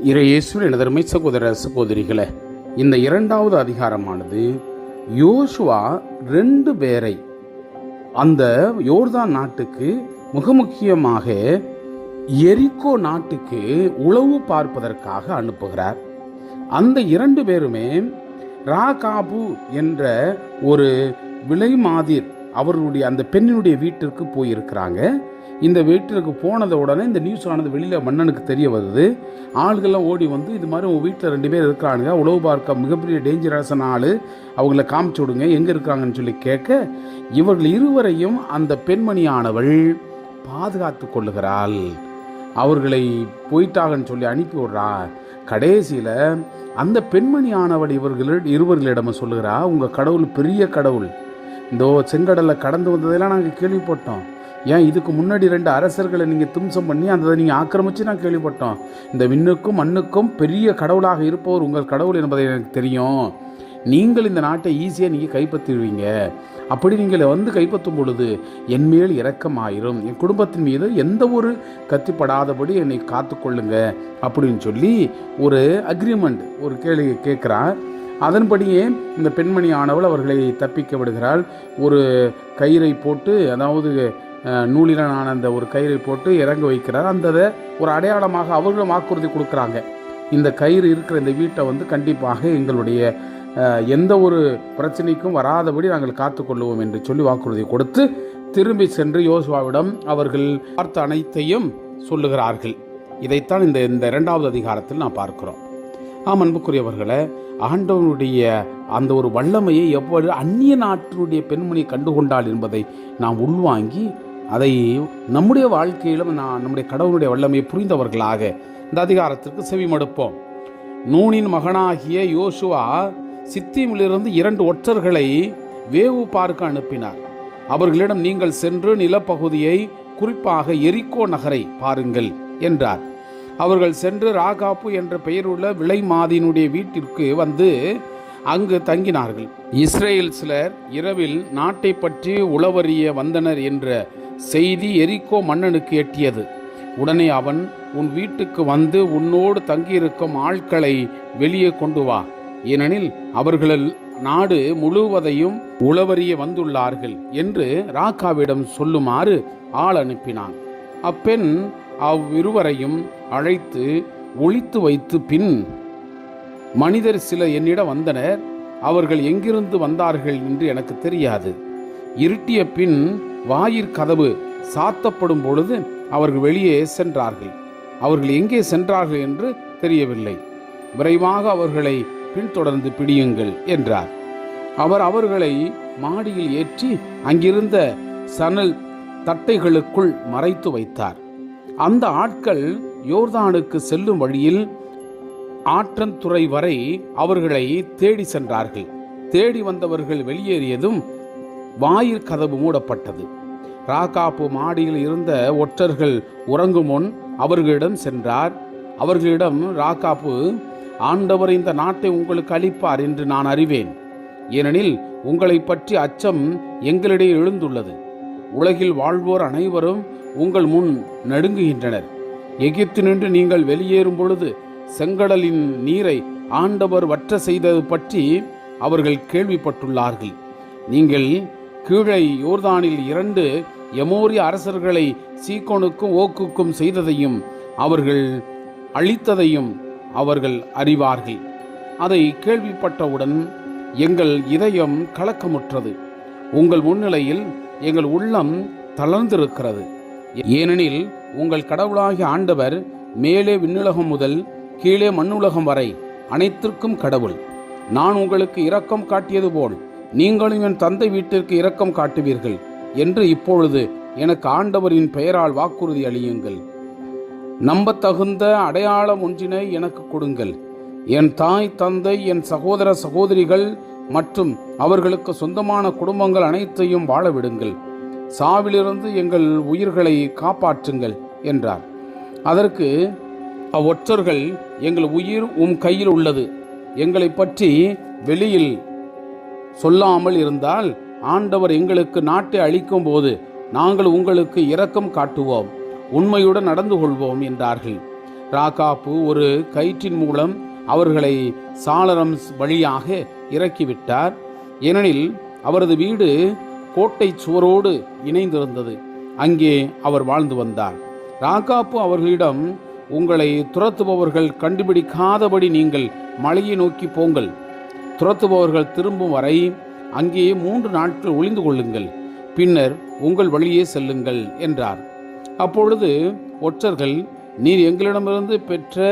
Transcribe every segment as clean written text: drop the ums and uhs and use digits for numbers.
இறையேசுவின் எனதருமை சகோதர சகோதரிகளே, இந்த இரண்டாவது அதிகாரமானது யோசுவா 2 பேரை அந்த யோர்தான் நாட்டுக்கு முக்கியமாக எரிகோ நாட்டுக்கு உளவு பார்ப்பதற்காக அனுப்புகிறார். அந்த 2 பேருமே ராகாபு என்ற ஒரு விலைமாதிர் அவர்களுடைய அந்த பெண்ணினுடைய வீட்டிற்கு போயிருக்கிறாங்க. இந்த வீட்டிற்கு போனதை உடனே இந்த நியூஸ் ஆனது வெளியில் மன்னனுக்கு தெரிய வருது. ஆள்கள்லாம் ஓடி வந்து இது மாதிரி உங்கள் வீட்டில் 2 பேர் இருக்கிறானுங்க, உளவு பார்க்க மிகப்பெரிய டேஞ்சரஸான ஆள், அவங்கள காமிச்சு விடுங்க, எங்கே இருக்காங்கன்னு சொல்லி கேட்க இவர்கள் இருவரையும் அந்த பெண்மணியானவள் பாதுகாத்து கொள்ளுகிறாள். அவர்களை போயிட்டாங்கன்னு சொல்லி அனுப்பி விடுறா. கடைசியில் அந்த பெண்மணியானவள் இருவர்களிடம் சொல்லுகிறா, உங்கள் கடவுள் பெரிய கடவுள், இந்த செங்கடலை கடந்து வந்ததெல்லாம் நாங்கள் கேள்விப்பட்டோம். ஏன் இதுக்கு முன்னாடி 2 அரசர்களை நீங்கள் தும்சம் பண்ணி அதை நீங்கள் ஆக்கிரமித்து நான் கேள்விப்பட்டோம். இந்த விண்ணுக்கும் மண்ணுக்கும் பெரிய கடவுளாக இருப்பவர் உங்கள் கடவுள் என்பதை எனக்கு தெரியும். நீங்கள் இந்த நாட்டை ஈஸியாக நீங்கள் கைப்பற்றிடுவீங்க. அப்படி நீங்கள் வந்து கைப்பற்றும் பொழுது என் மேல் இரக்கமாயிரும், என் குடும்பத்தின் மீது எந்த ஒரு கத்திப்படாதபடி என்னை காத்துக்கொள்ளுங்க அப்படின்னு சொல்லி ஒரு அக்ரிமெண்ட், ஒரு கேள்வி கேட்குறார். அதன்படியே இந்த பெண்மணி ஆனவள் அவர்களை தப்பிக்க விடுகிறாள். ஒரு கயிறை போட்டு, அதாவது நூலிலான அந்த ஒரு கயிறை போட்டு இறங்க வைக்கிறார். அந்த ஒரு அடையாளமாக அவர்களும் வாக்குறுதி கொடுக்குறாங்க, இந்த கயிறு இருக்கிற இந்த வீட்டை வந்து கண்டிப்பாக எங்களுடைய எந்த ஒரு பிரச்சனைக்கும் வராதபடி நாங்கள் காத்துக்கொள்வோம் என்று சொல்லி வாக்குறுதி கொடுத்து திரும்பி சென்று யோசுவாவிடம் அவர்கள் பார்த்த அனைத்தையும் சொல்லுகிறார்கள். இதைத்தான் இந்த 2வது அதிகாரத்தில் நான் பார்க்கிறோம். அன்புக்குரியவர்களே, ஆண்டவனுடைய அந்த ஒரு வல்லமையை எவ்வாறு அந்நிய நாட்டினுடைய பெண்மணி கண்டுகொண்டாள் என்பதை நாம் உள்வாங்கி அதை நம்முடைய வாழ்க்கையிலும் நம்முடைய கடவுளுடைய வல்லமையை புரிந்தவர்களாக இந்த அதிகாரத்திற்கு செவிமடுப்போம். நூனின் மகனாகிய யோசுவா சித்தீமிலிருந்து 2 ஒற்றர்களை வேவு பார்க்க அனுப்பினார். அவர்களிடம் நீங்கள் சென்று நிலப்பகுதியை, குறிப்பாக எரிகோ நகரை பாருங்கள் என்றார். அவர்கள் சென்று ராகாப்பு என்ற பெயருள்ள விலைமாதினுடைய வீட்டிற்கு வந்து அங்கு தங்கினார்கள். இஸ்ரேல் சிலர் இரவில் நாட்டை பற்றி உளவறிய வந்தனர் என்ற செய்தி எரிகோ மன்னனுக்கு எட்டியது. உடனே அவன், உன் வீட்டுக்கு வந்து உன்னோடு தங்கியிருக்கும் ஆட்களை வெளியே கொண்டு வா, ஏனெனில் அவர்கள் நாடு முழுவதையும் உளவறிய வந்துள்ளார்கள் என்று ராகாவிடம் சொல்லுமாறு ஆள் அனுப்பினான். அப்பெண் அவ்விருவரையும் அழைத்து ஒளித்து வைத்து, பின் மனிதர் சில என்னிடம் வந்தனர், அவர்கள் எங்கிருந்து வந்தார்கள் என்று எனக்கு தெரியாது. இருட்டிய பின் வாயிற்கதவு சாத்தப்படும் பொழுது அவர்கள் வெளியே சென்றார்கள். அவர்கள் எங்கே சென்றார்கள் என்று தெரியவில்லை. விரைவாக அவர்களை பின்தொடர்ந்து பிடியுங்கள் என்றார். அவர் அவர்களை மாடியில் ஏற்றி அங்கிருந்த சணல் தட்டைகளுக்குள் மறைத்து வைத்தார். அந்த ஆட்கள் யோர்தானுக்கு செல்லும் வழியில் ஆற்றந்துறை வரை அவர்களை தேடி சென்றார்கள். தேடி வந்தவர்கள் வெளியேறியதும் வாயிற்கதவு மூடப்பட்டது. ராகாப்பு மாடியில் இருந்த ஒற்றர்கள் உறங்கும் முன் அவர்களிடம் சென்றார். அவர்களிடம் ராகாப்பு, ஆண்டவர் இந்த நாட்டை உங்களுக்கு அளிப்பார் என்று நான் அறிவேன், ஏனெனில் உங்களை பற்றி அச்சம் எங்களிடையே எழுந்துள்ளது. உலகில் வாழ்வோர் அனைவரும் உங்கள் முன் நடுங்குகின்றனர். எகிப்தினின்று நீங்கள் வெளியேறும் பொழுது செங்கடலின் நீரை ஆண்டவர் வற்ற செய்தது பற்றி அவர்கள் கேள்விப்பட்டுள்ளார்கள். நீங்கள் கீழே யோர்தானில் 2 எமோரிய அரசர்களை சீகோனுக்கும் ஓக்குக்கும் செய்ததையும் அவர்கள் அழித்ததையும் அவர்கள் அறிவார்கள். அதை கேள்விப்பட்டவுடன் எங்கள் இதயம் கலக்கமுற்றது. உங்கள் முன்னிலையில் எங்கள் உள்ளம் தளர்ந்திருக்கிறது. ஏனெனில் உங்கள் கடவுளாகிய ஆண்டவர் மேலே விண்ணுலகம் முதல் கீழே மண்ணுலகம் வரை அனைத்திற்கும் கடவுள். நான் உங்களுக்கு இரக்கம் காட்டியது போல் நீங்களும் என் தந்தை வீட்டிற்கு இரக்கம் காட்டுவீர்கள் என்று இப்பொழுது எனக்கு ஆண்டவரின் பெயரால் வாக்குறுதி அளியுங்கள். நம்பத்தகுந்த அடையாளம் ஒன்றினை எனக்கு கொடுங்கள். என் தாய், தந்தை, என் சகோதர சகோதரிகள் மற்றும் அவர்களுக்கு சொந்தமான குடும்பங்கள் அனைத்தையும் வாழ விடுங்கள். சாவிலிருந்து எங்கள் உயிர்களை காப்பாற்றுங்கள் என்றார். அதற்கு அவ்வொற்றர்கள், எங்கள் உயிர் உம் கையில் உள்ளது. எங்களை பற்றி வெளியில் சொல்லாமல் இருந்தால் ஆண்டவர் எங்களுக்கு நாட்டை அளிக்கும் போது நாங்கள் உங்களுக்கு இரக்கம் காட்டுவோம், உண்மையுடன் நடந்து கொள்வோம் என்றார்கள். ராகாப்பு ஒரு கயிற்றின் மூலம் அவர்களை சாளரம் வழியாக இறக்கிவிட்டார். ஏனெனில் அவரது வீடு கோட்டை சுவரோடு இணைந்திருந்தது. அங்கே அவர் வாழ்ந்து வந்தார். ராகாப்பு அவர்களிடம், உங்களை துரத்துபவர்கள் கண்டுபிடிக்காதபடி நீங்கள் மலையை நோக்கி போங்கள். துரத்துபவர்கள் திரும்பும் வரை அங்கே 3 நாட்கள் ஒளிந்து கொள்ளுங்கள். பின்னர் உங்கள் வழியே செல்லுங்கள் என்றார். அப்பொழுது ஒற்றர்கள், நீர் எங்களிடமிருந்து பெற்ற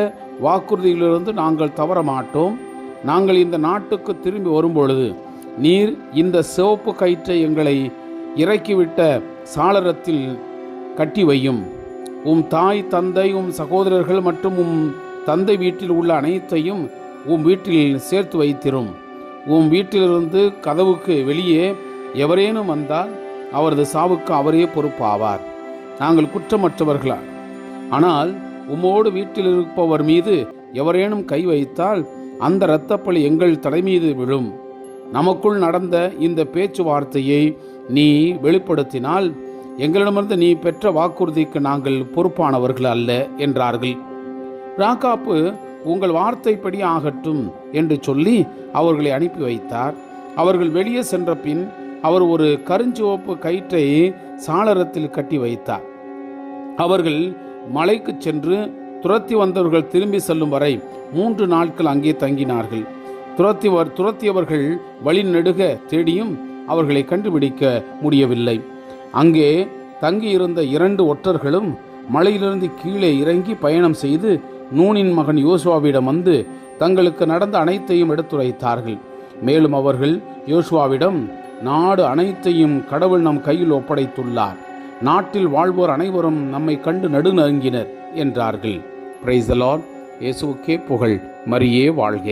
வாக்குறுதியிலிருந்து நாங்கள் தவற மாட்டோம். நாங்கள் இந்த நாட்டுக்கு திரும்பி வரும்பொழுது நீர் இந்த சிவப்பு கயிற்றை எங்களை இறக்கிவிட்ட சாளரத்தில் கட்டி வையும். உம் தாய், தந்தை, உம் சகோதரர்கள் மற்றும் உம் தந்தை வீட்டில் உள்ள அனைத்தையும் உம் வீட்டில் சேர்த்து வைத்திரும். உம் வீட்டிலிருந்து கதவுக்கு வெளியே எவரேனும் வந்தால் அவரது சாவுக்கு அவரே பொறுப்பாவார். நாங்கள் குற்றமற்றவர்களா? ஆனால் உம்மோடு வீட்டில் இருப்பவர் மீது எவரேனும் கை வைத்தால் அந்த இரத்தப்பழி எங்கள் தலைமீது விழும். நமக்குள் நடந்த இந்த பேச்சுவார்த்தையை நீ வெளிப்படுத்தினால் எங்களிடமிருந்து நீ பெற்ற வாக்குறுதிக்கு நாங்கள் பொறுப்பானவர்கள் அல்ல என்றார்கள். ராகாப்பு, உங்கள் வார்த்தைப்படி ஆகட்டும் என்று சொல்லி அவர்களை அனுப்பி வைத்தார். அவர்கள் வெளியே சென்ற பின் அவர் ஒரு கருஞ்சிவப்பு கயிற்றை சாளரத்தில் கட்டி வைத்தார். அவர்கள் மலைக்கு சென்று துரத்தி வந்தவர்கள் திரும்பி செல்லும் வரை 3 நாட்கள் அங்கே தங்கினார்கள். துரத்தியவர்கள் வழி நெடுக தேடியும் அவர்களை கண்டுபிடிக்க முடியவில்லை. அங்கே தங்கியிருந்த 2 ஒற்றர்களும் மலையிலிருந்து கீழே இறங்கி பயணம் செய்து நூனின் மகன் யோசுவாவிடம் வந்து தங்களுக்கு நடந்த அனைத்தையும் எடுத்துரைத்தார்கள். மேலும் அவர்கள் யோசுவாவிடம், நாடு அனைத்தையும் கடவுள் நம் கையில் ஒப்படைத்துள்ளார். நாட்டில் வாழ்வோர் அனைவரும் நம்மை கண்டு நடுநடுங்கினர் என்றார்கள். Praise the Lord. இயேசுவுக்கே புகழ். மரியே வாழ்க.